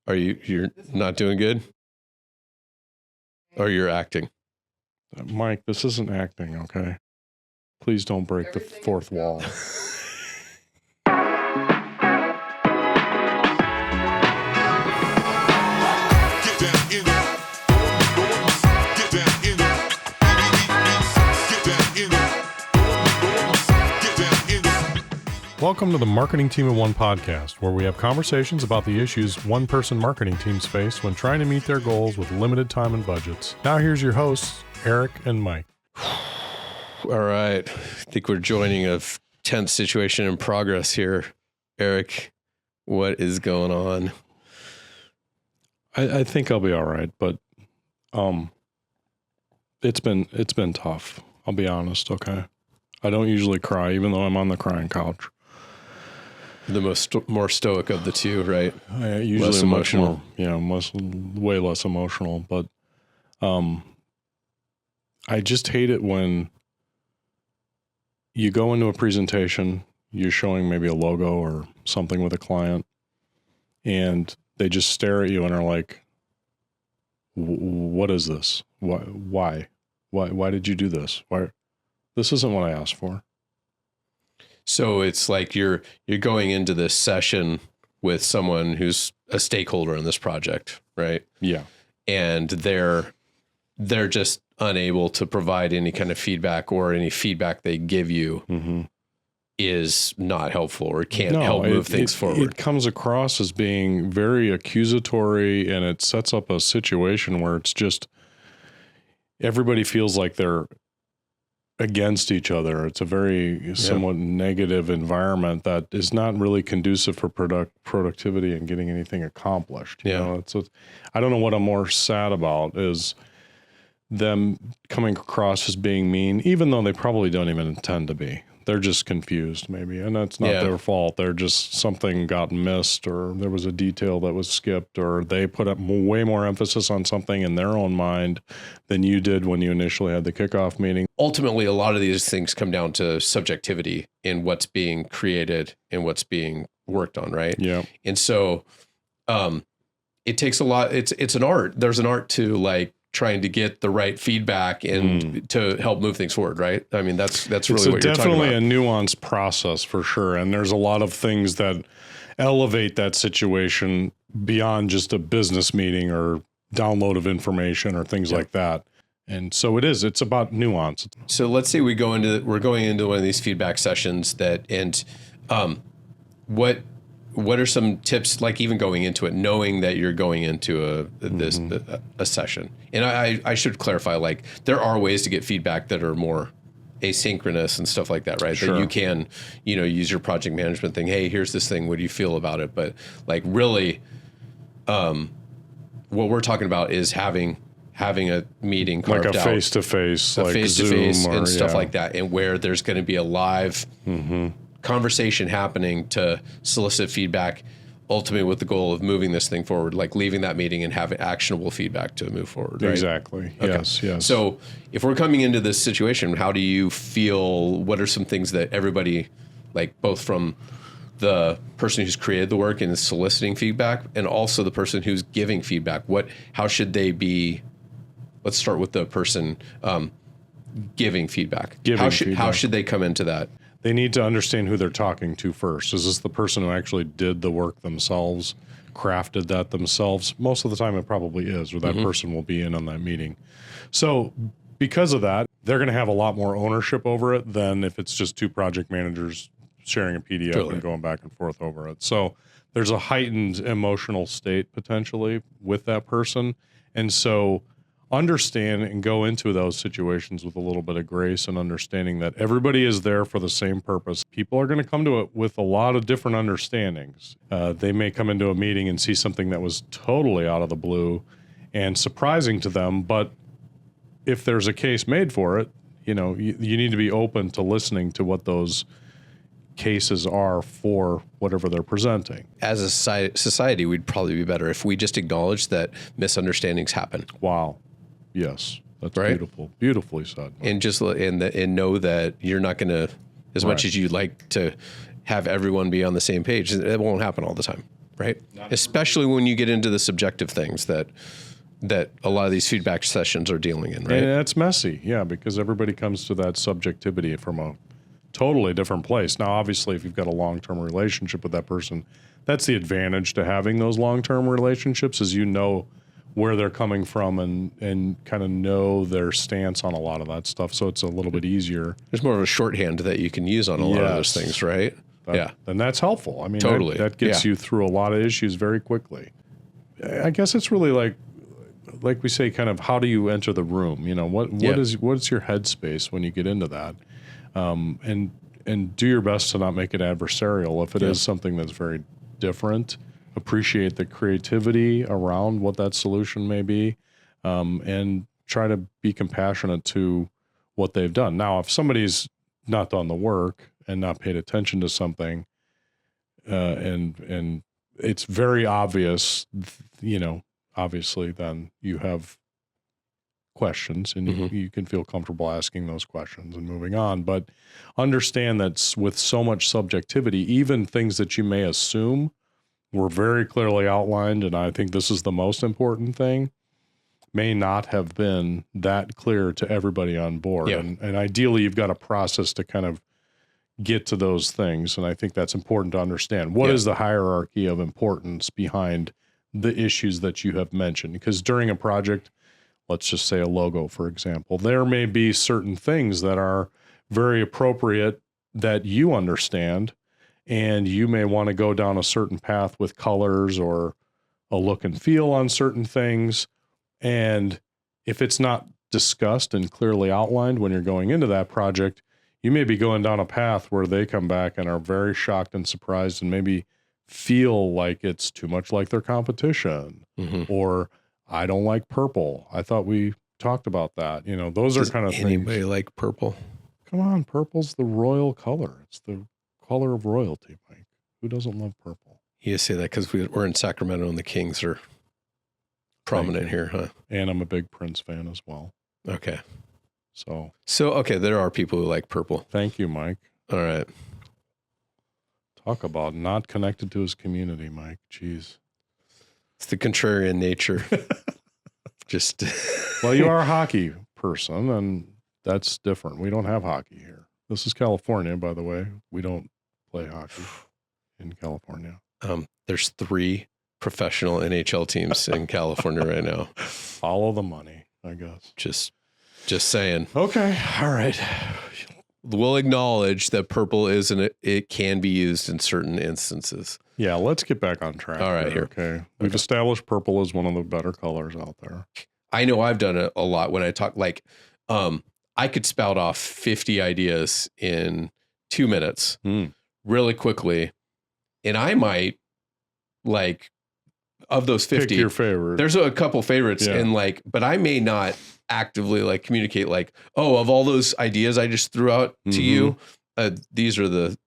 You're not doing good? Or you're acting? Mike, this isn't acting, okay? Please don't break the fourth wall. Welcome to the Marketing Team of One podcast, where we have conversations about the issues one-person marketing teams face when trying to meet their goals with limited time and budgets. Now here's your hosts, Eric and Mike. All right. I think we're joining a tense situation in progress here. Eric, what is going on? I think I'll be all right, but it's been tough. I'll be honest, okay? I don't usually cry, even though I'm on the crying couch. The more stoic of the two, right? Usually less emotional. Way less emotional. But I just hate it when you go into a presentation, you're showing maybe a logo or something with a client, and they just stare at you and are like, what is this? Why did you do this? Why? This isn't what I asked for. So it's like you're going into this session with someone who's a stakeholder in this project, right? Yeah. And they're just unable to provide any kind of feedback, or any feedback they give you is not helpful or can't help move things forward. It comes across as being very accusatory, and it sets up a situation where it's just everybody feels like they're against each other. It's a very somewhat negative environment that is not really conducive for productivity and getting anything accomplished. You know, I don't know what I'm more sad about is them coming across as being mean, even though they probably don't even intend to be. They're just confused maybe, and that's not their fault. They're just, something got missed, or there was a detail that was skipped, or they put up way more emphasis on something in their own mind than you did when you initially had the kickoff meeting. Ultimately, a lot of these things come down to subjectivity in what's being created and what's being worked on, right? Yeah. And so it takes a lot. It's an art. There's an art to like trying to get the right feedback and to help move things forward, right? I mean, that's really what you're talking about. It's definitely a nuanced process for sure. And there's a lot of things that elevate that situation beyond just a business meeting or download of information or things like that. And so it's about nuance. So let's say we're going into one of these feedback sessions what are some tips, like even going into it, knowing that you're going into a session? And I should clarify, like there are ways to get feedback that are more asynchronous and stuff like that, right? Sure. That you can, use your project management thing. Hey, here's this thing. What do you feel about it? But like really, what we're talking about is having a meeting carved like a out, face-to-face, like face-to-face Zoom and stuff like that, and where there's going to be a live conversation happening to solicit feedback, ultimately with the goal of moving this thing forward, like leaving that meeting and having actionable feedback to move forward. Right? Exactly. Okay. Yes. So if we're coming into this situation, how do you feel? What are some things that everybody, like both from the person who's created the work and is soliciting feedback, and also the person who's giving feedback, how should they be? Let's start with the person giving feedback. How should they come into that? They need to understand who they're talking to first. Is this the person who actually did the work themselves, crafted that themselves? Most of the time it probably is, or that person will be in on that meeting. So because of that, they're going to have a lot more ownership over it than if it's just two project managers sharing a PDF and going back and forth over it. So there's a heightened emotional state potentially with that person. And so understand and go into those situations with a little bit of grace and understanding that everybody is there for the same purpose. People are going to come to it with a lot of different understandings. They may come into a meeting and see something that was totally out of the blue and surprising to them, but if there's a case made for it, you need to be open to listening to what those cases are for whatever they're presenting. As a society, we'd probably be better if we just acknowledge that misunderstandings happen. Wow. Yes, that's right? Beautiful. Beautifully said. And just and know that you're not going to, as much as you'd like to have everyone be on the same page, it won't happen all the time. right? Especially when you get into the subjective things that a lot of these feedback sessions are dealing in, right? And it's messy, yeah, because everybody comes to that subjectivity from a totally different place. Now, obviously, if you've got a long-term relationship with that person, that's the advantage to having those long-term relationships, is you know where they're coming from and kind of know their stance on a lot of that stuff. So it's a little bit easier. There's more of a shorthand that you can use on a lot of those things, right? And that's helpful. I mean, totally. that gets you through a lot of issues very quickly. I guess it's really like we say, kind of, how do you enter the room? You know, what's your headspace when you get into that? And do your best to not make it adversarial. If it is something that's very different, appreciate the creativity around what that solution may be, and try to be compassionate to what they've done. Now, if somebody's not done the work and not paid attention to something, and it's very obvious, you know, obviously, then you have questions, and you can feel comfortable asking those questions and moving on. But understand that with so much subjectivity, even things that you may assume were very clearly outlined, and I think this is the most important thing, may not have been that clear to everybody on board. Yeah. And ideally, you've got a process to kind of get to those things. And I think that's important to understand. What is the hierarchy of importance behind the issues that you have mentioned? Because during a project, let's just say a logo, for example, there may be certain things that are very appropriate that you understand, and you may want to go down a certain path with colors or a look and feel on certain things. And if it's not discussed and clearly outlined when you're going into that project, you may be going down a path where they come back and are very shocked and surprised, and maybe feel like it's too much like their competition, or I don't like purple. I thought we talked about that. You know, those are kind of things. Anybody like purple? Come on, purple's the royal color. It's the color of royalty, Mike. Who doesn't love purple? You say that because we're in Sacramento and the Kings are prominent here, huh? And I'm a big Prince fan as well. Okay. So okay, there are people who like purple. Thank you, Mike. All right. Talk about not connected to his community, Mike. Jeez. It's the contrarian nature. Just well, you are a hockey person, and that's different. We don't have hockey here. This is California, by the way. We don't play hockey in California. There's 3 professional NHL teams in California right now. Follow the money, I guess. Just saying. Okay. All right. We'll acknowledge that purple it can be used in certain instances. Yeah, let's get back on track. All right, here. Okay. We've established purple as one of the better colors out there. I know I've done it a lot when I talk, like, I could spout off 50 ideas in 2 minutes really quickly. And I might, like, of those 50, pick your favorite. There's a couple favorites, and like, but I may not actively like communicate like, oh, of all those ideas I just threw out to you, these are the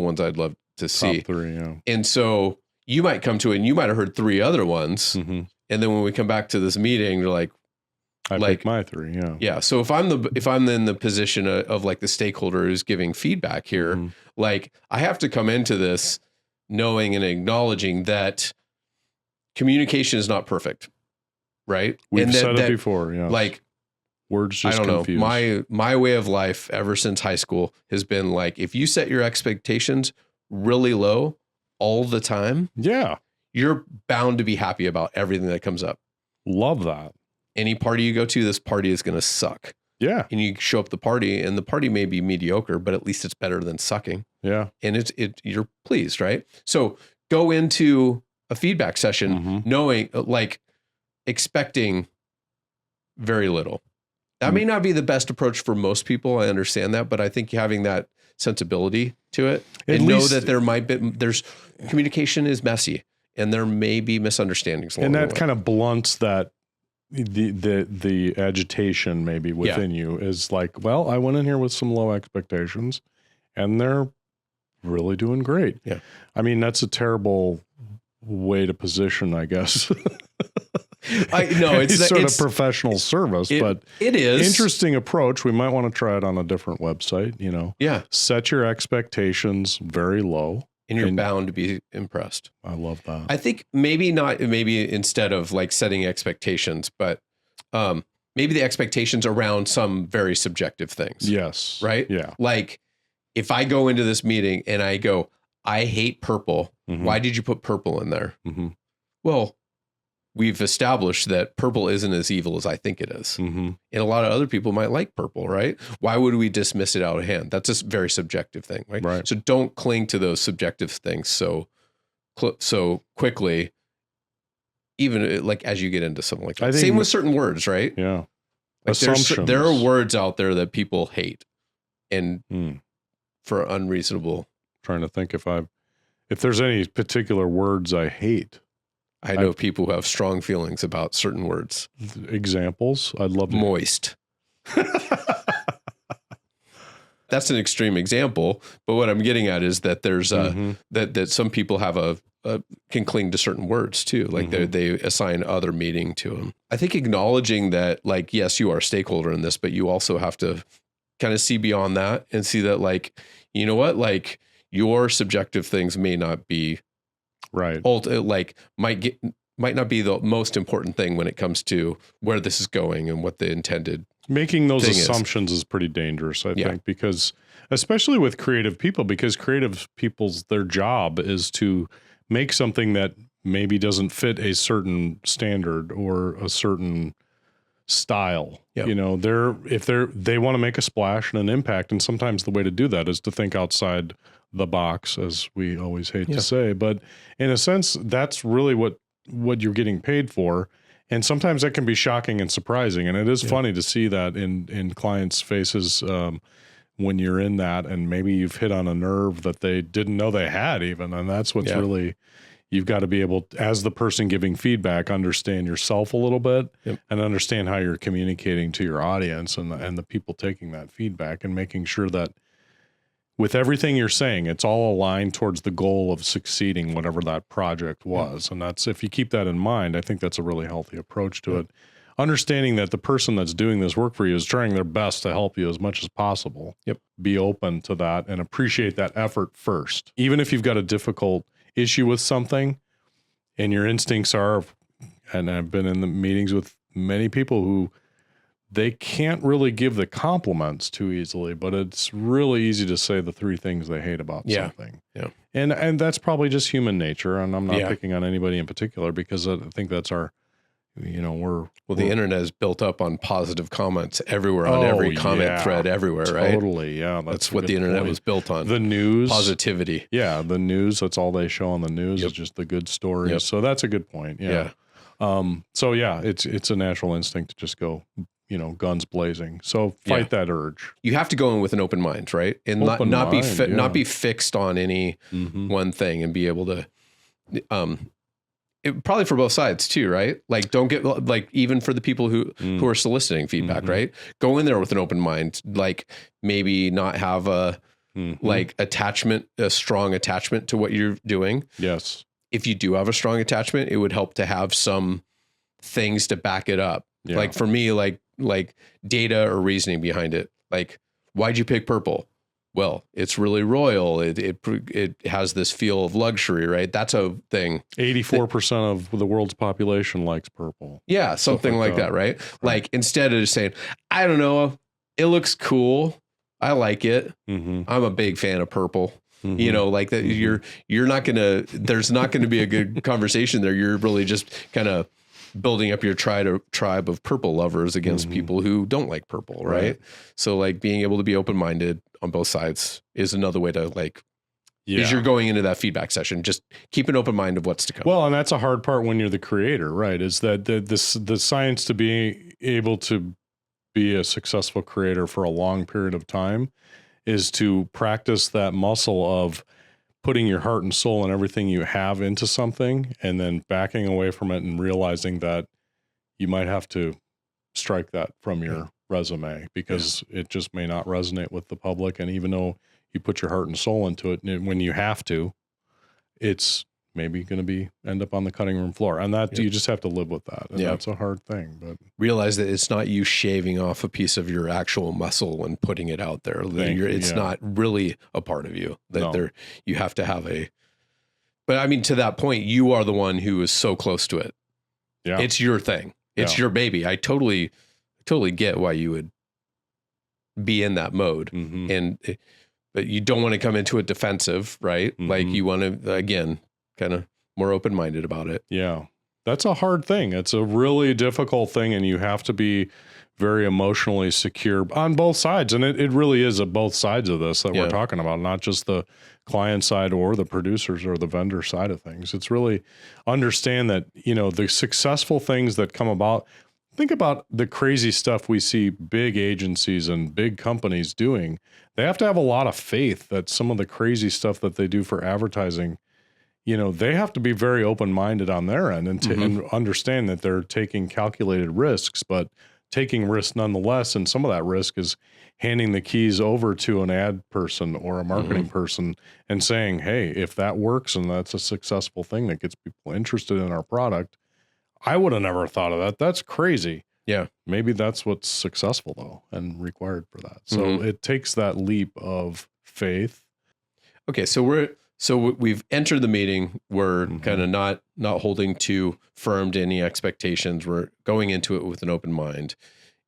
ones I'd love to see. Top 3, yeah. And so you might come to it and you might have heard 3 other ones. And then when we come back to this meeting, you're like, I picked my 3, yeah. Yeah. So if I'm in the position of like the stakeholder who's giving feedback here, like I have to come into this knowing and acknowledging that communication is not perfect, right? We've said it before, yeah. Like, words just I don't confuse. know. My way of life ever since high school has been like, if you set your expectations really low all the time, you're bound to be happy about everything that comes up. Love that. Any party you go to, this party is going to suck. Yeah. And you show up the party, and the party may be mediocre, but at least it's better than sucking. Yeah. And you're pleased, right? So go into a feedback session knowing, like, expecting very little. That may not be the best approach for most people. I understand that, but I think having that sensibility to it and know that there's communication is messy and there may be misunderstandings. And that kind of blunts that the agitation maybe within you is like, well, I went in here with some low expectations and they're really doing great. Yeah. I mean, that's a terrible way to position, I guess. I know it's sort of professional service, but it is interesting approach. We might want to try it on a different website, you know. Yeah. Set your expectations very low And you're bound to be impressed. I love that. I think maybe instead of like setting expectations, but maybe the expectations around some very subjective things. Yes. Right? Yeah. Like if I go into this meeting and I go, I hate purple. Why did you put purple in there? Well, we've established that purple isn't as evil as I think it is. And a lot of other people might like purple, right? Why would we dismiss it out of hand? That's a very subjective thing, right? So don't cling to those subjective things so quickly, even like as you get into something like that. Same with certain words, right? Yeah. Like there are words out there that people hate and for unreasonable. Trying to think if there's any particular words I hate. I know people who have strong feelings about certain words. Examples? I'd love to. Moist. That's an extreme example, but what I'm getting at is that there's that some people have can cling to certain words too. Like they assign other meaning to them. I think acknowledging that, like, yes, you are a stakeholder in this, but you also have to kind of see beyond that and see that, like, you know what, like your subjective things may not be right. Like might not be the most important thing when it comes to where this is going and what the intended. Making those assumptions is pretty dangerous, I think, because especially with creative people, because creative people's, their job is to make something that maybe doesn't fit a certain standard or a certain style. You know, they want to make a splash and an impact. And sometimes the way to do that is to think outside the box, as we always hate to say. But in a sense, that's really what you're getting paid for. And sometimes that can be shocking and surprising. And it is funny to see that in clients' faces when you're in that, and maybe you've hit on a nerve that they didn't know they had even. And that's what's really, you've got to be able, as the person giving feedback, understand yourself a little bit and understand how you're communicating to your audience and the people taking that feedback, and making sure that with everything you're saying, it's all aligned towards the goal of succeeding, whatever that project was. And that's, if you keep that in mind, I think that's a really healthy approach to it. Understanding that the person that's doing this work for you is trying their best to help you as much as possible. Be open to that and appreciate that effort first. Even if you've got a difficult issue with something and your instincts are, and I've been in the meetings with many people who they can't really give the compliments too easily, but it's really easy to say the three things they hate about something. And that's probably just human nature. And I'm not picking on anybody in particular, because I think that's our, you know, the internet is built up on positive comments everywhere, on every comment thread everywhere, right? Totally. Yeah. That's what the internet was built on. The news. Positivity. Yeah. The news. That's all they show on the news is just the good stories. So that's a good point. So yeah, it's a natural instinct to just go, you know, guns blazing. So fight that urge. You have to go in with an open mind, right? And not be fixed on any one thing, and be able to, probably for both sides too, right? Like, don't get, like, even for the people who are soliciting feedback, right? Go in there with an open mind, like maybe not have a strong attachment to what you're doing. Yes. If you do have a strong attachment, it would help to have some things to back it up. Like for me, like data or reasoning behind it. Like, why'd you pick purple? Well, it's really royal. It has this feel of luxury, right? That's a thing. 84% of the world's population likes purple. Yeah, something like that, right? Like, instead of just saying, I don't know, it looks cool, I like it, I'm a big fan of purple. You know, like that. You're not gonna. There's not going to be a good conversation there. You're really just kind of building up your tribe of purple lovers against people who don't like purple, right? So, like, being able to be open-minded on both sides is another way to, like, as you're going into that feedback session, just keep an open mind of what's to come. Well, and that's a hard part when you're the creator, right? Is that the science to be able to be a successful creator for a long period of time is to practice that muscle of putting your heart and soul and everything you have into something, and then backing away from it and realizing that you might have to strike that from your resume, because it just may not resonate with the public. And even though you put your heart and soul into it, and when you have to, it's maybe going to end up on the cutting room floor. And that you just have to live with that. And that's a hard thing, but realize that it's not you shaving off a piece of your actual muscle and putting it out there. It's not really a part of you that you have to have but I mean, to that point, you are the one who is so close to it. Yeah. It's your thing. It's your baby. I totally get why you would be in that mode. But you don't want to come into it defensive, right? Like you want to, again, kind of more open-minded about it. Yeah. That's a hard thing. It's a really difficult thing, and you have to be very emotionally secure on both sides. And it really is both sides of this that we're talking about, not just the client side or the producers or the vendor side of things. It's really understand that, the successful things that come about. Think about the crazy stuff we see big agencies and big companies doing. They have to have a lot of faith that some of the crazy stuff that they do for advertising, they have to be very open-minded on their end and understand that they're taking calculated risks, but taking risks nonetheless. And some of that risk is handing the keys over to an ad person or a marketing person and saying, hey, if that works and that's a successful thing that gets people interested in our product, I would have never thought of that. That's crazy. Yeah. Maybe that's what's successful though and required for that. So it takes that leap of faith. Okay. So we've entered the meeting. We're kind of not holding too firm to any expectations. We're going into it with an open mind.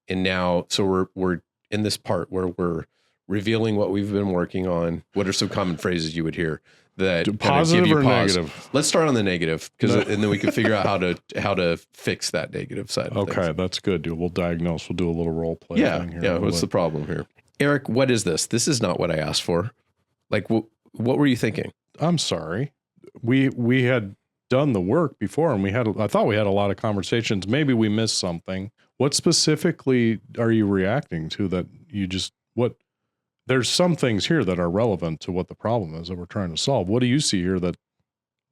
And now, so we're in this part where we're revealing what we've been working on. What are some common phrases you would hear that positive give you or pause? negative? Let's start on the negative, and then we can figure out how to fix that negative side. Of okay, things. That's good, dude. We'll diagnose. We'll do a little role play. Thing here. Yeah. What's the problem here, Eric? What is this? This is not what I asked for. Like, what were you thinking? I'm sorry. We had done the work before, and I thought we had a lot of conversations. Maybe we missed something. What specifically are you reacting to that you just there's some things here that are relevant to what the problem is that we're trying to solve. What do you see here that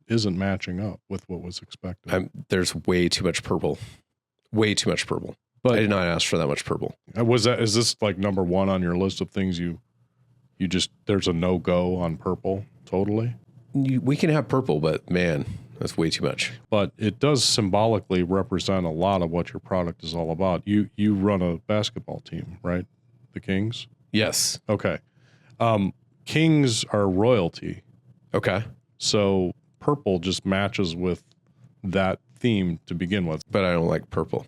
isn't matching up with what was expected? There's way too much purple. Way too much purple. But I did not ask for that much purple. Is this like number one on your list of things you just, there's a no-go on purple totally? We can have purple, but man, that's way too much. But it does symbolically represent a lot of what your product is all about. You run a basketball team, right? The Kings? Yes. Okay. Kings are royalty. Okay. So purple just matches with that theme to begin with. But I don't like purple.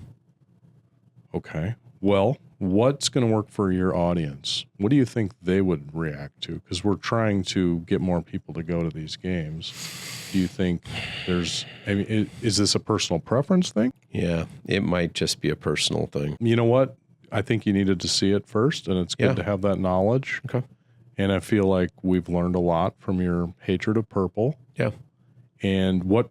Okay. Well, what's going to work for your audience? What do you think they would react to? Because we're trying to get more people to go to these games. Do you think is this a personal preference thing? Yeah, it might just be a personal thing. You know what? I think you needed to see it first, and it's good to have that knowledge. Okay. And I feel like we've learned a lot from your hatred of purple. Yeah. And what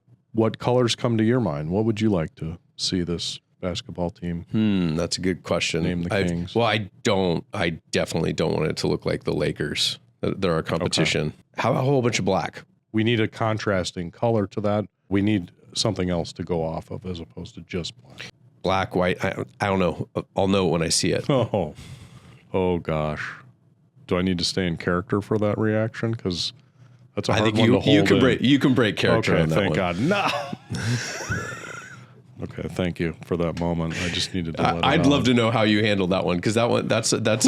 colors come to your mind? What would you like to see this basketball team? That's a good question. Name the Kings. I definitely don't want it to look like the Lakers. They're our competition. Okay. How about a whole bunch of black? We need a contrasting color to that. We need something else to go off of as opposed to just black. Black, white, I don't know. I'll know it when I see it. Oh gosh. Do I need to stay in character for that reaction? Because that's a hard one to hold. You can break character on that one. Thank God. No. Okay, thank you for that moment. I just needed to I'd love to know how you handled that one, because that's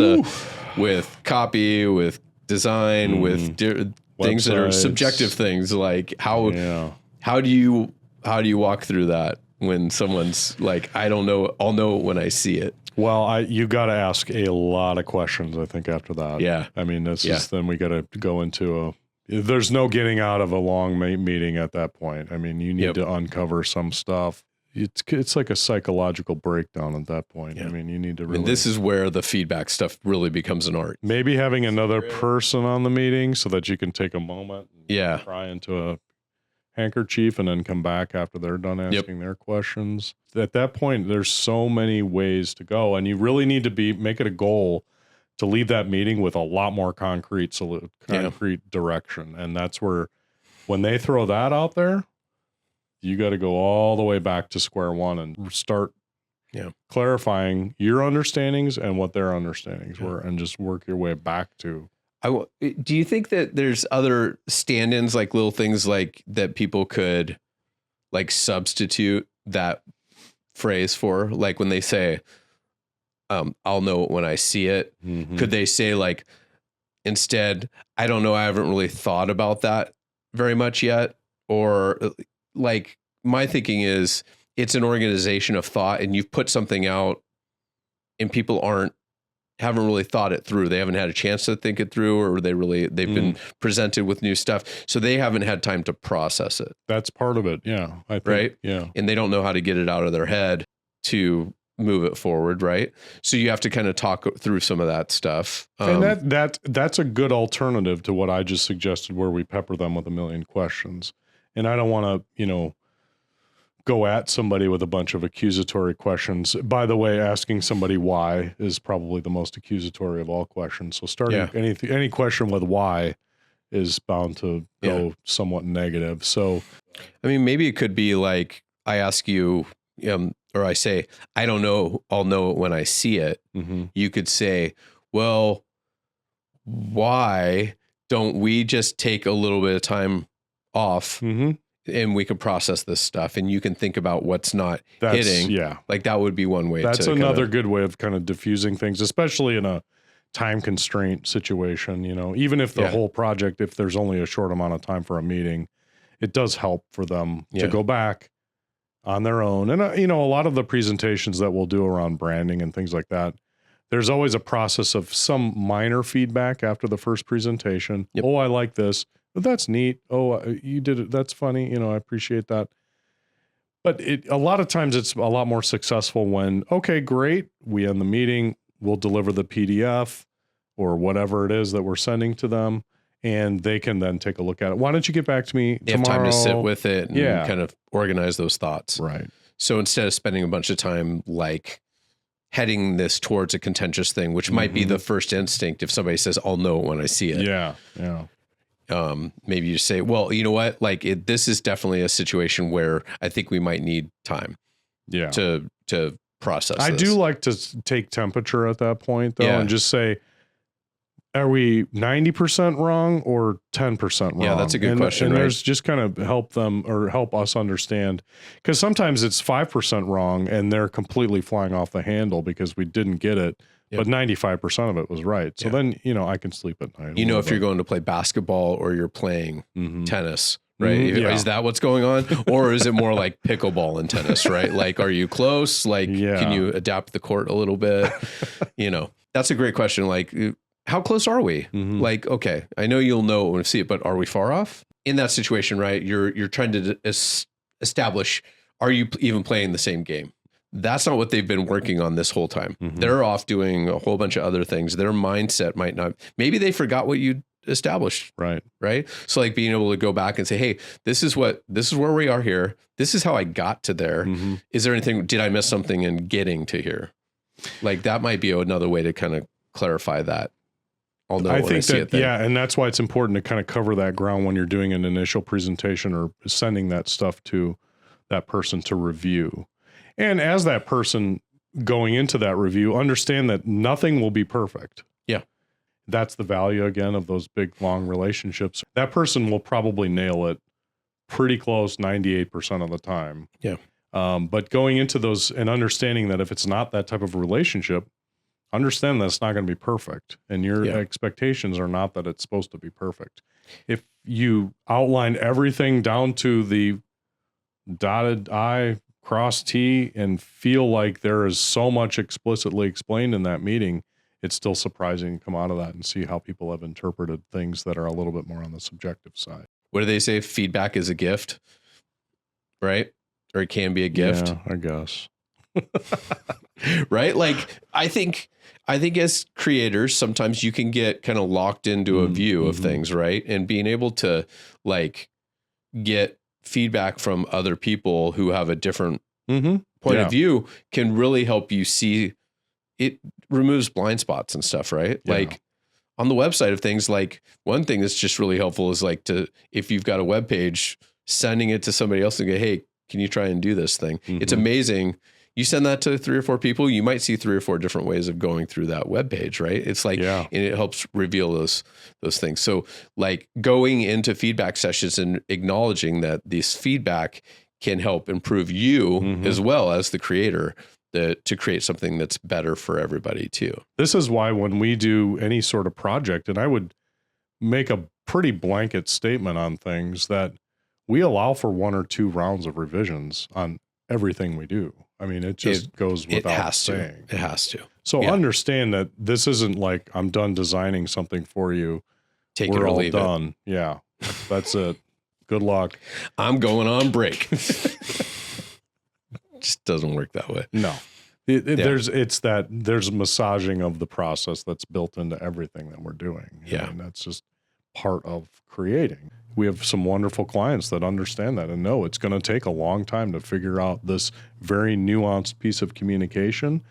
with copy, with design, with things that are subjective things. Like how do you walk through that when someone's like, I don't know, I'll know it when I see it. Well, you got to ask a lot of questions, I think, after that. Yeah. I mean, then we got to go into there's no getting out of a long meeting at that point. I mean, you need to uncover some stuff. It's like a psychological breakdown at that point. Yeah. I mean, you need to really... And this is where the feedback stuff really becomes an art. Maybe having another person on the meeting so that you can take a moment and cry into a handkerchief and then come back after they're done asking their questions. At that point, there's so many ways to go, and you really need to make it a goal to leave that meeting with a lot more concrete direction. And that's where, when they throw that out there, you got to go all the way back to square one and start clarifying your understandings and what their understandings were, and just work your way back to. Do you think that there's other stand-ins, like little things like that people could like substitute that phrase for, like when they say, I'll know it when I see it. Could they say like, instead, I don't know, I haven't really thought about that very much yet? Or like my thinking is it's an organization of thought and you've put something out and people haven't really thought it through. They haven't had a chance to think it through, or they've been presented with new stuff. So they haven't had time to process it. That's part of it. Yeah. I think, right. Yeah. And they don't know how to get it out of their head to move it forward. Right. So you have to kind of talk through some of that stuff. And that's a good alternative to what I just suggested, where we pepper them with a million questions. And I don't want to, go at somebody with a bunch of accusatory questions. By the way, asking somebody why is probably the most accusatory of all questions. So starting any question with why is bound to go somewhat negative. So, I mean, maybe it could be like, I ask you, or I say, I don't know, I'll know it when I see it. You could say, well, why don't we just take a little bit of time off and we can process this stuff, and you can think about what's not hitting. Yeah. Like that would be one way. That's another good way of kind of diffusing things, especially in a time constraint situation. Even if the whole project, if there's only a short amount of time for a meeting, it does help for them to go back on their own. And, a lot of the presentations that we'll do around branding and things like that, there's always a process of some minor feedback after the first presentation. Oh, I like this. That's neat. Oh, you did it. That's funny. I appreciate that. But a lot of times it's a lot more successful when, okay, great. We end the meeting. We'll deliver the PDF or whatever it is that we're sending to them, and they can then take a look at it. Why don't you get back to me tomorrow? Have time to sit with it and kind of organize those thoughts. Right. So instead of spending a bunch of time like heading this towards a contentious thing, which might be the first instinct if somebody says, I'll know it when I see it. Yeah. Yeah. Maybe you just say, well, you know what? Like this is definitely a situation where I think we might need time to process I this. do like to take temperature at that point though, and just say, are we 90% wrong or 10% wrong? Yeah, that's a good question. And there's just kind of help them or help us understand, because sometimes it's 5% wrong and they're completely flying off the handle because we didn't get it. But 95% of it was right. So then, I can sleep at night. If you're going to play basketball or you're playing tennis, right? Is that what's going on? Or is it more like pickleball and tennis, right? Like, are you close? Like, can you adapt the court a little bit? That's a great question. Like, how close are we? Like, okay, I know you'll know when you see it, but are we far off? In that situation, right? You're trying to establish, are you even playing the same game? That's not what they've been working on this whole time. They're off doing a whole bunch of other things. Their mindset might not, maybe they forgot what you established. Right. Right. So like being able to go back and say, hey, this is where we are here. This is how I got to there. Is there anything, did I miss something in getting to here? Like that might be another way to kind of clarify that. I'll know when I see it then. Yeah. And that's why it's important to kind of cover that ground when you're doing an initial presentation or sending that stuff to that person to review. And as that person going into that review, understand that nothing will be perfect. Yeah. That's the value, again, of those big, long relationships. That person will probably nail it pretty close 98% of the time. Yeah. But going into those and understanding that if it's not that type of relationship, understand that it's not going to be perfect. And your expectations are not that it's supposed to be perfect. If you outline everything down to the dotted I, cross T, and feel like there is so much explicitly explained in that meeting, it's still surprising to come out of that and see how people have interpreted things that are a little bit more on the subjective side. What do they say? Feedback is a gift, right? Or it can be a gift. Yeah, I guess. Right? Like, I think as creators, sometimes you can get kind of locked into a view of things, right? And being able to like get feedback from other people who have a different point of view can really help you see. It removes blind spots and stuff, right? Yeah. Like on the website of things, like one thing that's just really helpful is like if you've got a web page, sending it to somebody else and go, hey, can you try and do this thing? It's amazing. You send that to 3 or 4 people, you might see 3 or 4 different ways of going through that web page, right? It's like, and it helps reveal those things. So like going into feedback sessions and acknowledging that this feedback can help improve you as well as the creator, to create something that's better for everybody too. This is why when we do any sort of project, and I would make a pretty blanket statement on things, that we allow for 1 or 2 rounds of revisions on everything we do. I mean, it just goes without saying. It has to. So understand that this isn't like I'm done designing something for you. Take it or leave it. We're all done. Yeah, that's it. Good luck. I'm going on break. Just doesn't work that way. No. There's massaging of the process that's built into everything that we're doing. And that's just part of creating. We have some wonderful clients that understand that and know it's going to take a long time to figure out this very nuanced piece of communication.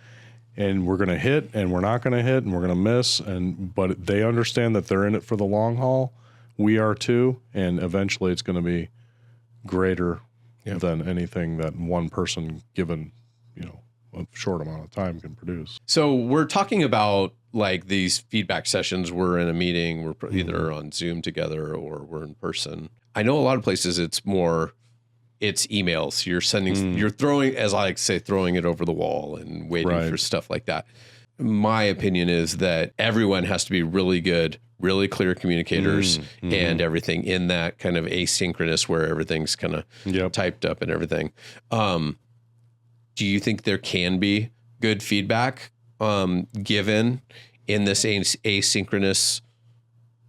And we're going to hit and we're not going to hit and we're going to miss. But they understand that they're in it for the long haul. We are too. And eventually it's going to be greater than anything that one person given, a short amount of time can produce. So we're talking about like these feedback sessions. We're in a meeting, we're either on Zoom together or we're in person. I know a lot of places it's emails. You're sending, you're throwing, as I like to say, throwing it over the wall and waiting for stuff like that. My opinion is that everyone has to be really good, really clear communicators and everything in that kind of asynchronous where everything's kind of typed up and everything. Do you think there can be good feedback given in this asynchronous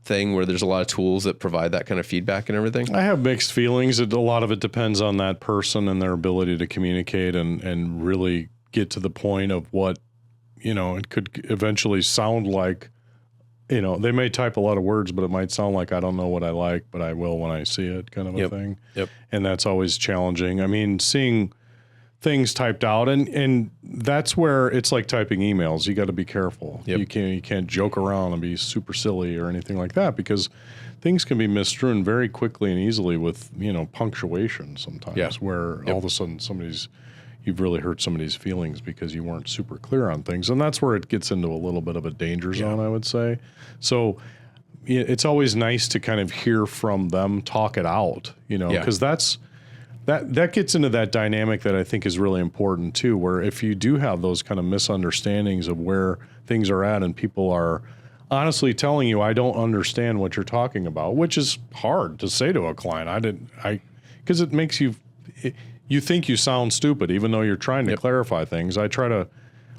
thing where there's a lot of tools that provide that kind of feedback and everything? I have mixed feelings. A lot of it depends on that person and their ability to communicate and really get to the point of what, it could eventually sound like. They may type a lot of words, but it might sound like, I don't know what I like, but I will when I see it, kind of a thing. And that's always challenging. I mean, seeing things typed out, and that's where it's like typing emails. You got to be careful. You can't joke around and be super silly or anything like that, because things can be misstrewn very quickly and easily with punctuation sometimes, where all of a sudden you've really hurt somebody's feelings because you weren't super clear on things, and that's where it gets into a little bit of a danger zone, I would say. So it's always nice to kind of hear from them, talk it out, because that gets into that dynamic that I think is really important too, where if you do have those kind of misunderstandings of where things are at and people are honestly telling you, I don't understand what you're talking about, which is hard to say to a client. Because it makes you think you sound stupid, even though you're trying to clarify things. I try to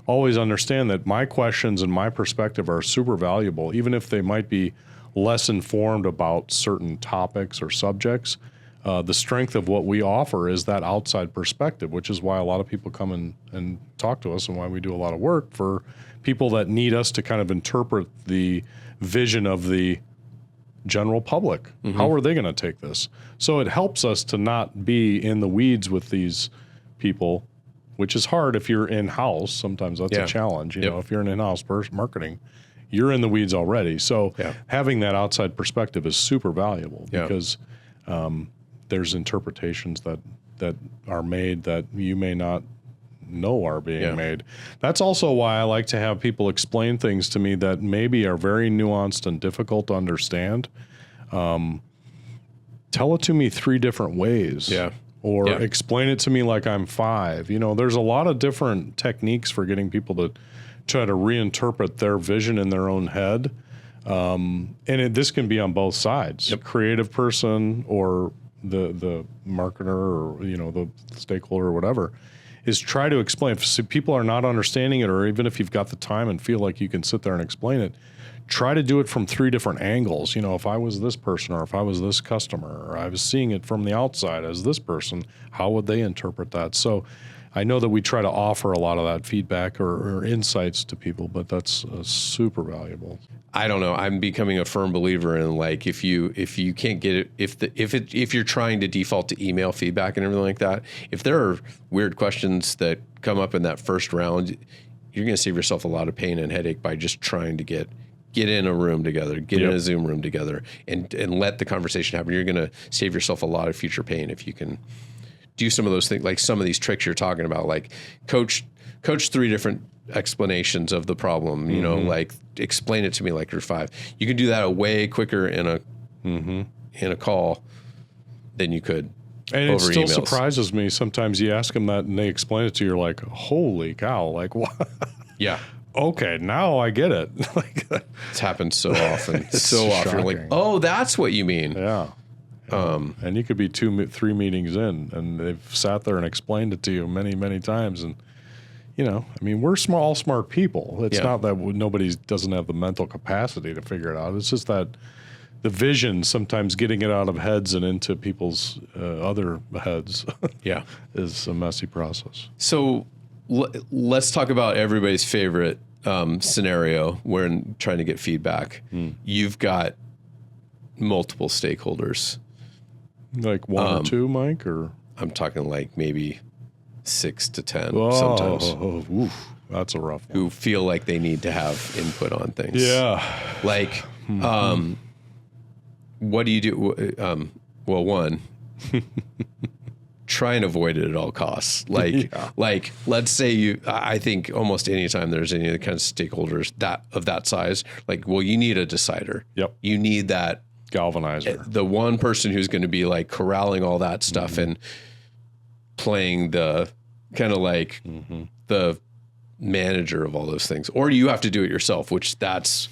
always understand that my questions and my perspective are super valuable, even if they might be less informed about certain topics or subjects. The strength of what we offer is that outside perspective, which is why a lot of people come and talk to us and why we do a lot of work for people that need us to kind of interpret the vision of the general public. How are they going to take this? So it helps us to not be in the weeds with these people, which is hard if you're in-house. Sometimes that's a challenge. If you're an in-house marketing, you're in the weeds already. So having that outside perspective is super valuable because there's interpretations that are made that you may not know are being made. That's also why I like to have people explain things to me that maybe are very nuanced and difficult to understand. Tell it to me 3 different ways. Or explain it to me like I'm 5. There's a lot of different techniques for getting people to try to reinterpret their vision in their own head. And this can be on both sides. Creative person or the marketer or the stakeholder or whatever, is try to explain. If people are not understanding it, or even if you've got the time and feel like you can sit there and explain it, try to do it from 3 different angles. If I was this person, or if I was this customer, or I was seeing it from the outside as this person, how would they interpret that? So I know that we try to offer a lot of that feedback or insights to people, but that's super valuable. I don't know. I'm becoming a firm believer in, like, if you can't get it, if you're trying to default to email feedback and everything like that, if there are weird questions that come up in that first round, you're going to save yourself a lot of pain and headache by just trying to get in a room together, get in a Zoom room together, and let the conversation happen. You're going to save yourself a lot of future pain if you can do some of those things, like some of these tricks you're talking about, like coach 3 different explanations of the problem, you know, like explain it to me like you're 5. You can do that way quicker in a call than you could And over it still emails. surprises me. Sometimes you ask them that and they explain it to you. You're like, holy cow. Like, what? Yeah. Okay, now I get it. Like, It's happened so often. So often. You're like, shocking. oh, that's what you mean. yeah. And you could be 2-3 meetings in and they've sat there and explained it to you many, many times. And, you know, I mean, we're all smart people. It's not that nobody doesn't have the mental capacity to figure it out. It's just that the vision, sometimes getting it out of heads and into people's other heads is a messy process. So let's talk about everybody's favorite scenario when trying to get feedback. You've got multiple stakeholders. Like 1 or 2, Mike, or? I'm talking like maybe 6 to 10 sometimes. Oof, that's a rough one. Who feel like they need to have input on things. Yeah. Like, what do you do? Well, one, try and avoid it at all costs. Like, like let's say I think almost anytime there's any other kind of stakeholders of that size, like, well, you need a decider. Yep. You need that galvanizer. The one person who's going to be like corralling all that stuff and playing the kind of like the manager of all those things. Or you have to do it yourself, which that's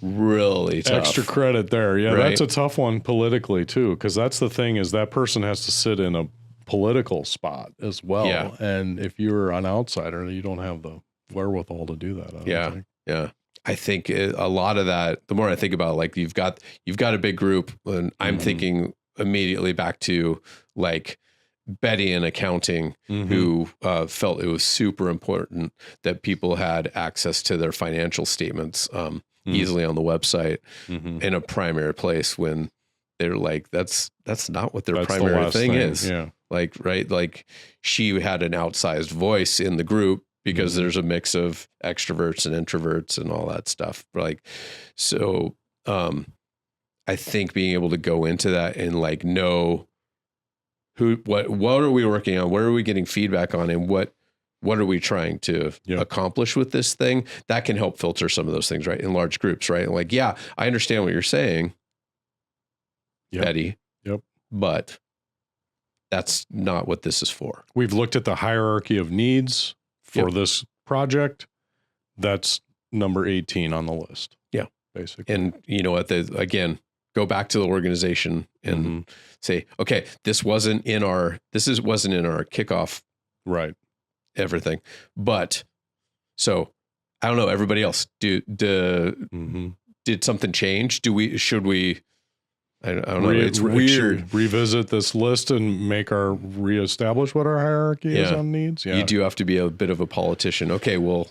really tough. Extra credit there. Yeah, Right? that's a tough one politically too, because that's the thing is that person has to sit in a political spot as well. Yeah. And if you're an outsider, you don't have the wherewithal to do that. I don't think. Yeah. I think a lot of that, the more I think about it, like you've got a big group, and I'm thinking immediately back to like Betty in accounting, who felt it was super important that people had access to their financial statements easily on the website in a primary place, when they're like, that's not what their primary thing is. Yeah. Like, right. Like she had an outsized voice in the group because there's a mix of extroverts and introverts and all that stuff. Like, so I think being able to go into that and like know what are we working on? Where are we getting feedback on? And what are we trying to accomplish with this thing? That can help filter some of those things, right? In large groups, right? Like, yeah, I understand what you're saying, Betty. Yep. But that's not what this is for. We've looked at the hierarchy of needs for this project. That's number 18 on the list. Yeah. Basically. And you know what, again, go back to the organization and say, okay, this wasn't in our kickoff. Right. Everything. But so I don't know, everybody else, did something change? Should we, I don't know. It's weird. Revisit this list and reestablish what our hierarchy is on needs. Yeah. You do have to be a bit of a politician. Okay. Well,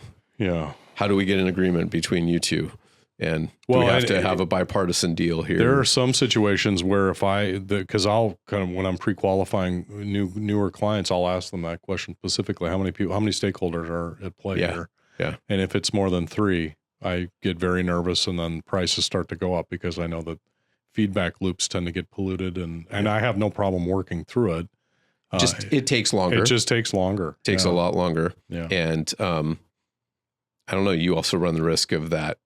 how do we get an agreement between you two? And do we have to have a bipartisan deal here? There are some situations where because I'll kind of, when I'm pre-qualifying newer clients, I'll ask them that question specifically. How many stakeholders are at play here? Yeah. And if it's more than 3, I get very nervous, and then prices start to go up because I know that feedback loops tend to get polluted, and I have no problem working through it. It takes longer. It just takes longer. It takes a lot longer. Yeah. And I don't know, you also run the risk of that.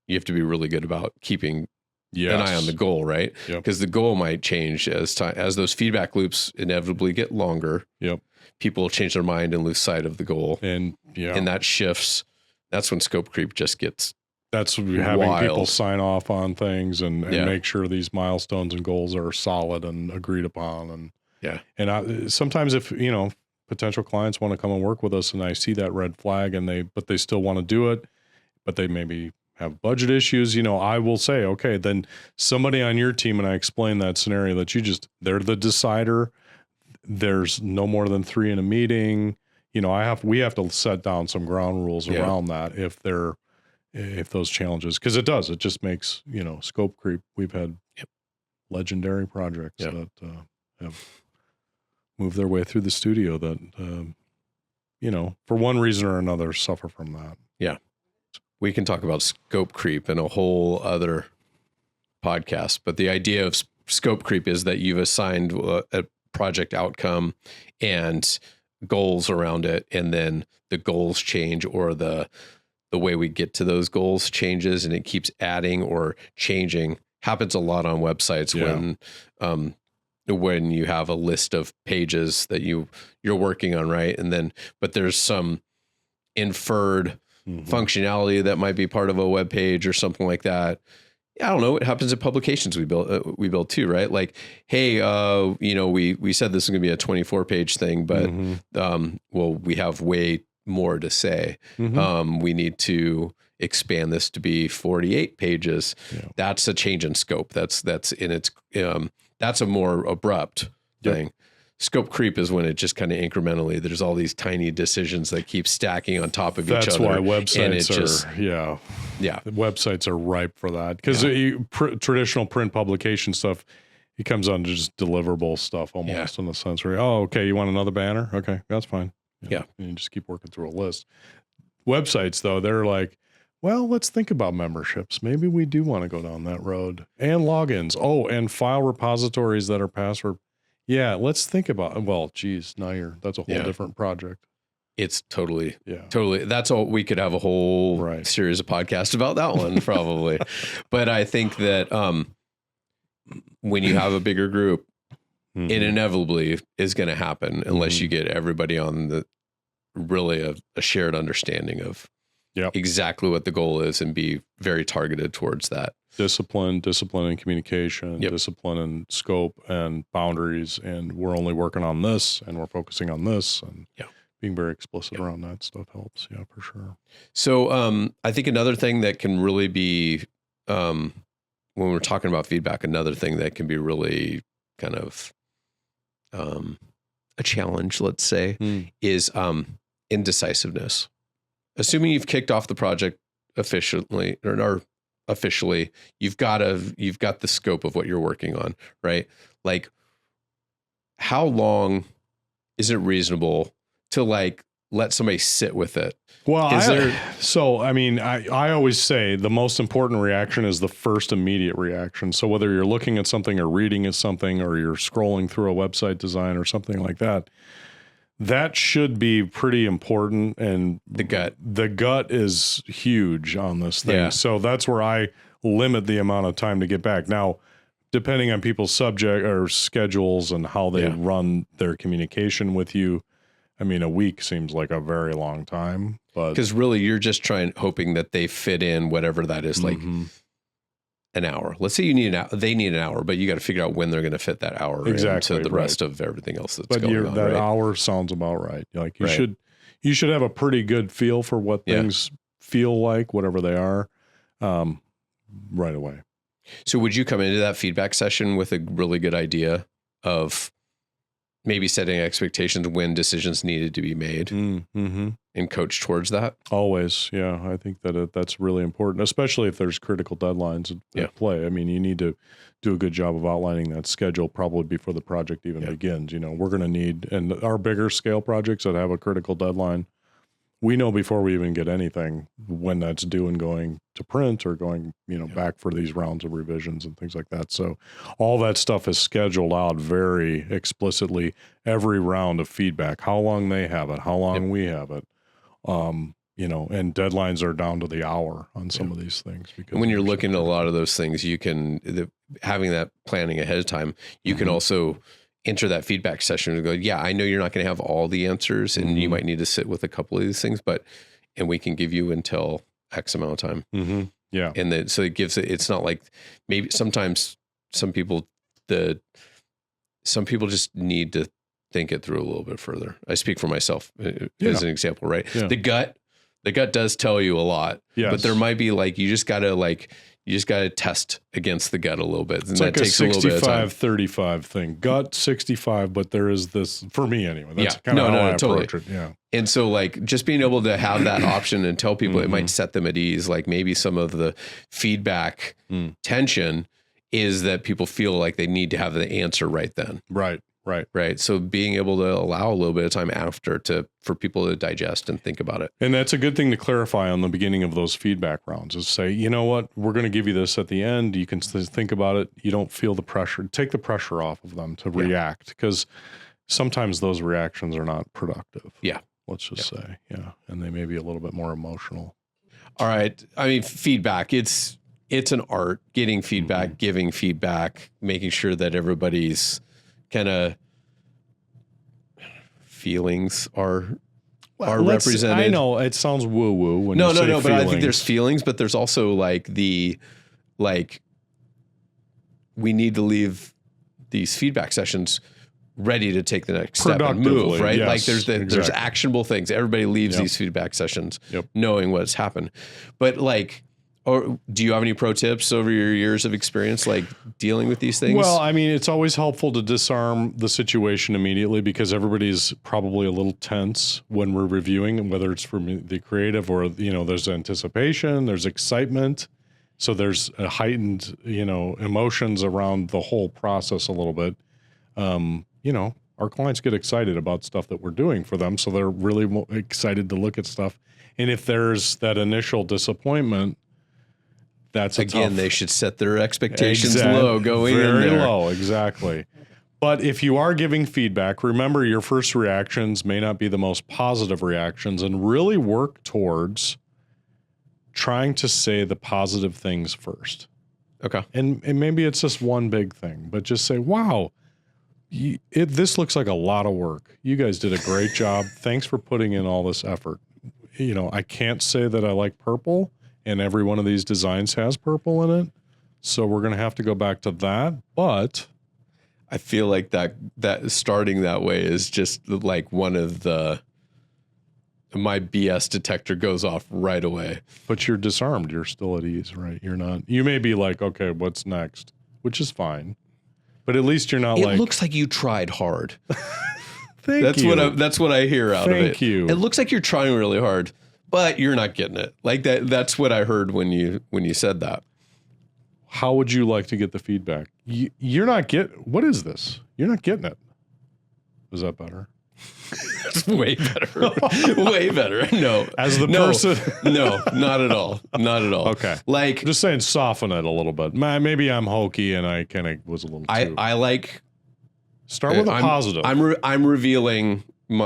You have to be really good about keeping an eye on the goal, right? Because the goal might change as those feedback loops inevitably get longer. Yep. People will change their mind and lose sight of the goal. And that shifts. That's when scope creep just gets That's having people sign off on things and make sure these milestones and goals are solid and agreed upon. And sometimes if, potential clients want to come and work with us and I see that red flag but they still want to do it, but they maybe have budget issues, I will say, okay, then somebody on your team, and I explain that scenario that they're the decider. There's no more than 3 in a meeting. We have to set down some ground rules around that if those challenges, because it just makes, scope creep. We've had legendary projects that have moved their way through the studio that, for one reason or another suffer from that. Yeah. We can talk about scope creep in a whole other podcast, but the idea of scope creep is that you've assigned project outcome and goals around it, and then the goals change, or the way we get to those goals changes, and it keeps adding or changing. Happens a lot on websites when you have a list of pages that you're working on, right? And then, but there's some inferred functionality that might be part of a web page or something like that. I don't know. It happens in publications we build too, right? Like, hey, we said this is going to be a 24-page thing, but well, we have way more to say. We need to expand this to be 48 pages. Yeah. That's a change in scope. That's in its that's a more abrupt thing. Scope creep is when it just kind of incrementally, there's all these tiny decisions that keep stacking on top of each other. That's why websites websites are ripe for that, because traditional print publication stuff, it comes on to just deliverable stuff almost in the sense where, oh, okay, you want another banner? Okay, that's fine. And you just keep working through a list. Websites, though, they're like, well, let's think about memberships. Maybe we do want to go down that road. And logins. Oh, and file repositories that are password. Yeah, let's think about, well, geez, now that's a whole different project. It's totally. That's all. We could have a whole series of podcasts about that one probably. But I think that when you have a bigger group, it inevitably is going to happen unless you get everybody on really a shared understanding of exactly what the goal is and be very targeted towards that. Discipline and communication, discipline and scope and boundaries. And we're only working on this and we're focusing on this, and being very explicit around that stuff helps. Yeah, for sure. So I think another thing that can really be, when we're talking about feedback, another thing that can be really kind of a challenge, let's say, is indecisiveness. Assuming you've kicked off the project officially, you've got the scope of what you're working on, right? Like, how long is it reasonable to let somebody sit with it? Well, I always say the most important reaction is the first immediate reaction. So whether you're looking at something or reading at something, or you're scrolling through a website design or something like that, that should be pretty important. And the gut is huge on this thing. Yeah. So that's where I limit the amount of time to get back. Now, depending on people's subject or schedules and how they run their communication with you, I mean, a week seems like a very long time, but because really you're just hoping that they fit in whatever that is, like an hour. Let's say they need an hour, but you got to figure out when they're going to fit that hour into the rest of everything else that's going on. That hour sounds about right. Like you should have a pretty good feel for what things feel like, whatever they are, right away. So would you come into that feedback session with a really good idea of maybe setting expectations when decisions needed to be made and coach towards that? Always. Yeah. I think that that's really important, especially if there's critical deadlines at play. I mean, you need to do a good job of outlining that schedule probably before the project even begins. You know, we're going to need, and our bigger scale projects that have a critical deadline, we know before we even get anything when that's due and going to print or going, back for these rounds of revisions and things like that. So all that stuff is scheduled out very explicitly, every round of feedback, how long they have it, how long we have it, and deadlines are down to the hour on some of these things. Because when you're looking at a lot of those things, you can, having that planning ahead of time, you can also enter that feedback session and go, I know you're not going to have all the answers and you might need to sit with a couple of these things, and we can give you until X amount of time. Yeah. And then, so it's not like maybe sometimes some people just need to think it through a little bit further. I speak for myself as an example, right? Yeah. The gut does tell you a lot, but there might be you just gotta test against the gut a little bit. And it's like that takes a 65-35 thing. Gut 65, but there is this, for me anyway. That's kind of how I approach it. Yeah. And so just being able to have that option and tell people it might set them at ease. Like maybe some of the feedback tension is that people feel like they need to have the answer right then. Right. Right. So being able to allow a little bit of time after for people to digest and think about it. And that's a good thing to clarify on the beginning of those feedback rounds is say, you know what, we're going to give you this at the end. You can think about it. You don't feel the pressure. Take the pressure off of them to react, because sometimes those reactions are not productive. Yeah. Let's just say, and they may be a little bit more emotional. All right. I mean, feedback, it's an art, getting feedback, giving feedback, making sure that everybody's kind of feelings are represented. I know it sounds woo woo when no, you say but feelings. I think there's feelings, but there's also we need to leave these feedback sessions ready to take the next step and move, right? Yes, there's actionable things. Everybody leaves these feedback sessions knowing what's happened. But or do you have any pro tips over your years of experience, dealing with these things? Well, I mean, it's always helpful to disarm the situation immediately, because everybody's probably a little tense when we're reviewing, whether it's from the creative or, there's anticipation, there's excitement. So there's a heightened, emotions around the whole process a little bit. Our clients get excited about stuff that we're doing for them. So they're really excited to look at stuff. And if there's that initial disappointment, that's they should set their expectations low going in there. Very low, exactly. But if you are giving feedback, remember your first reactions may not be the most positive reactions, and really work towards trying to say the positive things first. Okay. And maybe it's just one big thing, but just say, wow, this looks like a lot of work. You guys did a great job. Thanks for putting in all this effort. I can't say that I like purple, and every one of these designs has purple in it. So we're going to have to go back to that. But I feel like that starting that way is just one of my BS detector goes off right away. But you're disarmed. You're still at ease, right? You're not, you may be like, okay, what's next? Which is fine. But at least you're not it looks like you tried hard. Thank you. That's what I hear out of it. Thank you. It looks like you're trying really hard, but you're not getting it. That's what I heard when you said that. How would you like to get the feedback? You're not what is this? You're not getting it. Is that better? That's way better. Way better. No. As the person. No, not at all. Not at all. Okay. I'm just saying soften it a little bit. Maybe I'm hokey and I kind of was a little too. Start with a positive. I'm revealing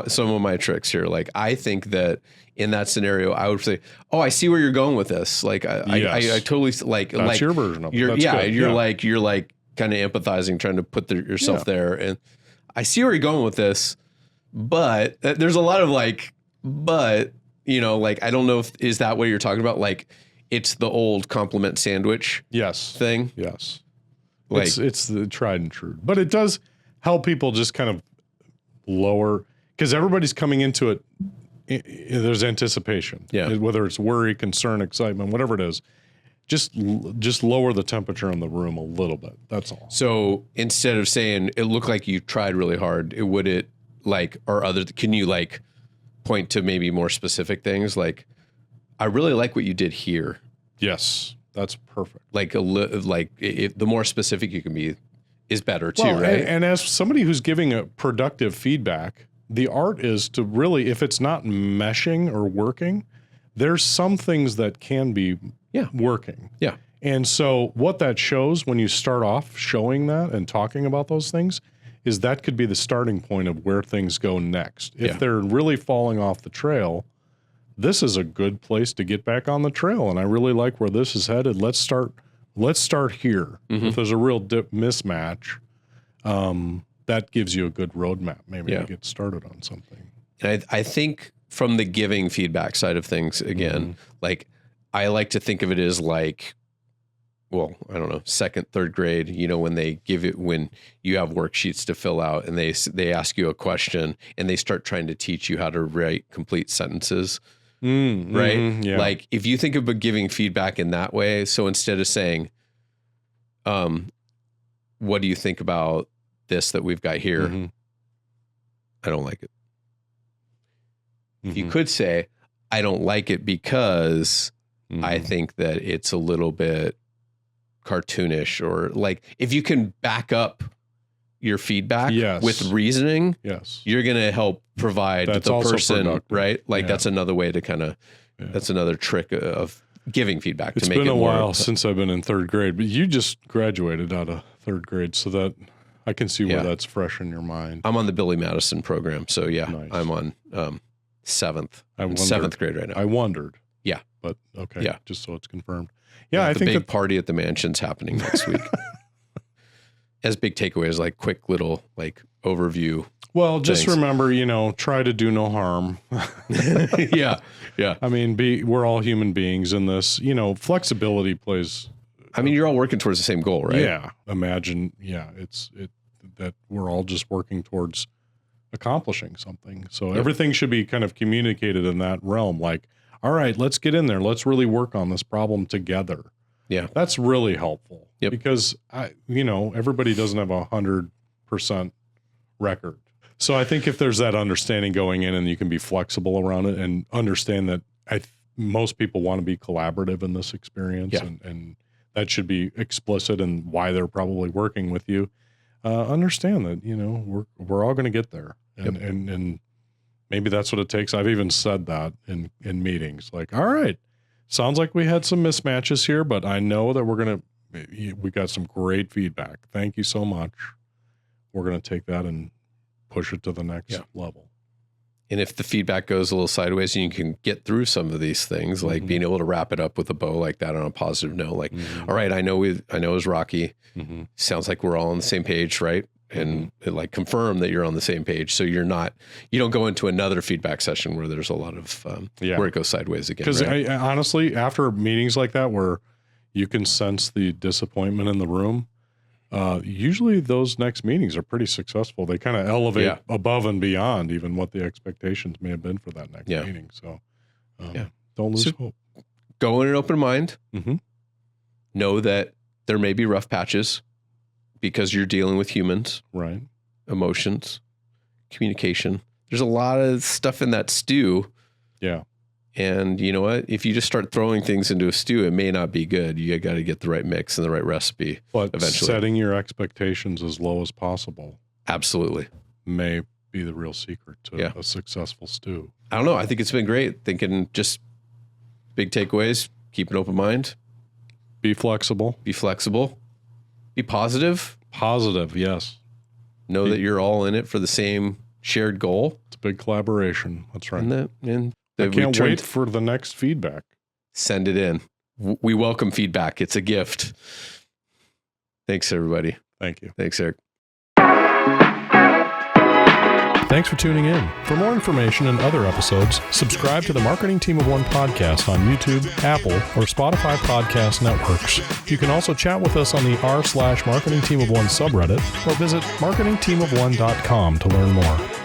some of my tricks here. I think that in that scenario, I would say, "Oh, I see where you're going with this." I totally That's your version of it. You're kind of empathizing, trying to put yourself there, and I see where you're going with this. But there's a lot of I don't know if is that what you're talking about? It's the old compliment sandwich thing. Yes. It's the tried and true, but it does help people just kind of lower, because everybody's coming into it. There's anticipation, whether it's worry, concern, excitement, whatever it is. Just lower the temperature in the room a little bit. That's all. So instead of saying it looked like you tried really hard, can you point to maybe more specific things? I really like what you did here. Yes, that's perfect. The more specific you can be is better too, right? And as somebody who's giving a productive feedback, the art is to really, if it's not meshing or working, there's some things that can be working. Yeah. And so what that shows when you start off showing that and talking about those things is that could be the starting point of where things go next. If they're really falling off the trail, this is a good place to get back on the trail. And I really like where this is headed. Let's start here. Mm-hmm. If there's a real mismatch, that gives you a good roadmap maybe to get started on something. And I think from the giving feedback side of things, again, I like to think of it as well, I don't know, second, third grade, when they give it, when you have worksheets to fill out and they ask you a question and they start trying to teach you how to write complete sentences, right? Yeah. If you think about giving feedback in that way, so instead of saying, what do you think about this that we've got here? Mm-hmm. I don't like it. Mm-hmm. You could say, I don't like it because I think that it's a little bit cartoonish, or if you can back up your feedback Yes. with reasoning, Yes. you're going to help provide That's the also person, productive. right? Like Yeah. that's another way to kind of, that's another trick of giving feedback It's to make been it a more. while since I've been in third grade, but you just graduated out of third grade, so that I can see where that's fresh in your mind. I'm on the Billy Madison program. So yeah, Nice. I'm on seventh grade right now. I wondered. Yeah. But okay. Yeah. Just so it's confirmed. Yeah, I the think big party at the mansion's happening next week. As big takeaways, like quick little like overview. well, just things. remember, try to do no harm. Yeah. I mean, we're all human beings in this. Flexibility plays. I mean, you're all working towards the same goal, right? Yeah. Imagine, that we're all just working towards accomplishing something. So everything should be kind of communicated in that realm. Like, all right, let's get in there. Let's really work on this problem together. Yeah. That's really helpful. Yep. Because everybody doesn't have 100% record. So I think if there's that understanding going in and you can be flexible around it and understand that most people want to be collaborative in this experience and that should be explicit in why they're probably working with you. Understand that, we're all going to get there and maybe that's what it takes. I've even said that in meetings, like, all right, sounds like we had some mismatches here, but I know that we got some great feedback. Thank you so much. We're going to take that and push it to the next level. And if the feedback goes a little sideways and you can get through some of these things, like being able to wrap it up with a bow like that on a positive note, like, all right, I know it was rocky. Sounds like we're all on the same page, right? And it, like confirm that you're on the same page. So you don't go into another feedback session where there's a lot of, where it goes sideways again. Because right? I honestly, after meetings like that, where you can sense the disappointment in the room, usually those next meetings are pretty successful. They kind of elevate above and beyond even what the expectations may have been for that next meeting. So don't lose hope. Go in an open mind. Know that there may be rough patches because you're dealing with humans, right? Emotions, communication. There's a lot of stuff in that stew. Yeah. And you know what? If you just start throwing things into a stew, it may not be good. You got to get the right mix and the right recipe. But eventually, setting your expectations as low as possible, absolutely, may be the real secret to a successful stew. I don't know. I think it's been great. Thinking just big takeaways. Keep an open mind. Be flexible. Be flexible. Be positive. Positive, yes. Know that you're all in it for the same shared goal. It's a big collaboration. That's right. And I can't wait for the next feedback. Send it in. We welcome feedback. It's a gift. Thanks, everybody. Thank you. Thanks, Eric. Thanks for tuning in. For more information and other episodes, subscribe to the Marketing Team of One podcast on YouTube, Apple, or Spotify podcast networks. You can also chat with us on the r/Marketing Team of One subreddit or visit marketingteamofone.com to learn more.